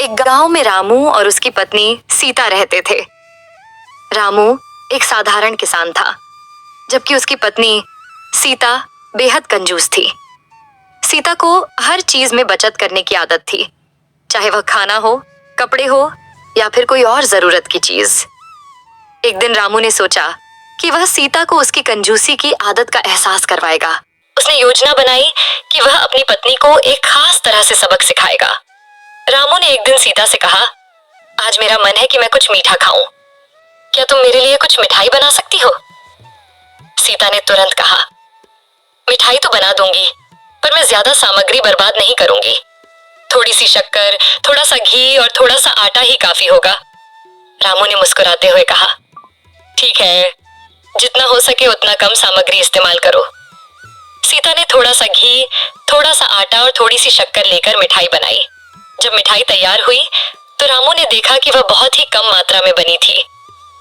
एक गांव में रामू और उसकी पत्नी सीता रहते थे। रामू एक साधारण किसान था, जबकि उसकी पत्नी सीता बेहद कंजूस थी। सीता को हर चीज में बचत करने की आदत थी, चाहे वह खाना हो, कपड़े हो या फिर कोई और जरूरत की चीज। एक दिन रामू ने सोचा कि वह सीता को उसकी कंजूसी की आदत का एहसास करवाएगा। उसने योजना बनाई कि वह अपनी पत्नी को एक खास तरह से सबक सिखाएगा। रामू ने एक दिन सीता से कहा, आज मेरा मन है कि मैं कुछ मीठा खाऊं। क्या तुम मेरे लिए कुछ मिठाई बना सकती हो? सीता ने तुरंत कहा, मिठाई तो बना दूंगी, पर मैं ज्यादा सामग्री बर्बाद नहीं करूंगी। थोड़ी सी शक्कर, थोड़ा सा घी और थोड़ा सा आटा ही काफी होगा। रामू ने मुस्कुराते हुए कहा, ठीक है, जितना हो सके उतना कम सामग्री इस्तेमाल करो। सीता ने थोड़ा सा घी, थोड़ा सा आटा और थोड़ी सी शक्कर लेकर मिठाई बनाई। जब मिठाई तैयार हुई तो रामू ने देखा कि वह बहुत ही कम मात्रा में बनी थी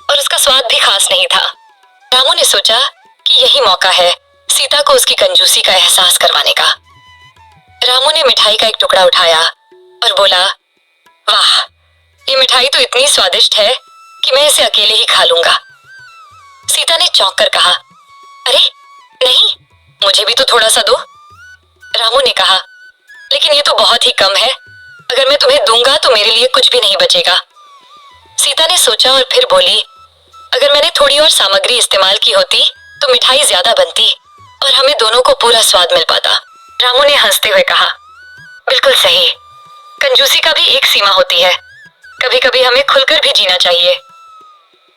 और उसका स्वाद भी खास नहीं था। रामू ने सोचा कि यही मौका है सीता को उसकी कंजूसी का एहसास करवाने का। रामू ने मिठाई का एक टुकड़ा उठाया और बोला, वाह, ये मिठाई तो इतनी स्वादिष्ट है कि मैं इसे अकेले ही खा लूंगा। सीता ने चौंक कर कहा, अरे नहीं, मुझे भी तो थोड़ा सा दो। रामू ने कहा, लेकिन ये तो बहुत ही कम है, अगर मैं तुम्हें दूंगा तो मेरे लिए कुछ भी नहीं बचेगा। सीता ने सोचा और फिर बोली, अगर मैंने थोड़ी और सामग्री इस्तेमाल की होती तो मिठाई ज्यादा बनती और हमें दोनों को पूरा स्वाद मिल पाता। रामू ने हंसते हुए कहा, बिल्कुल सही, कंजूसी का भी एक सीमा होती है, कभी कभी हमें खुलकर भी जीना चाहिए।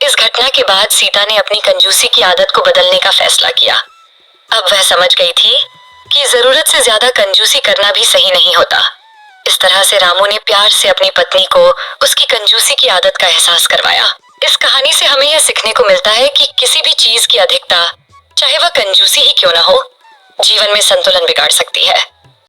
इस घटना के बाद सीता ने अपनी कंजूसी की आदत को बदलने का फैसला किया। अब वह समझ गई थी कि जरूरत से ज्यादा कंजूसी करना भी सही नहीं होता। इस तरह से रामू ने प्यार से अपनी पत्नी को उसकी कंजूसी की आदत का एहसास करवाया। इस कहानी से हमें यह सीखने को मिलता है कि किसी भी चीज की अधिकता, चाहे वह कंजूसी ही क्यों ना हो, जीवन में संतुलन बिगाड़ सकती है।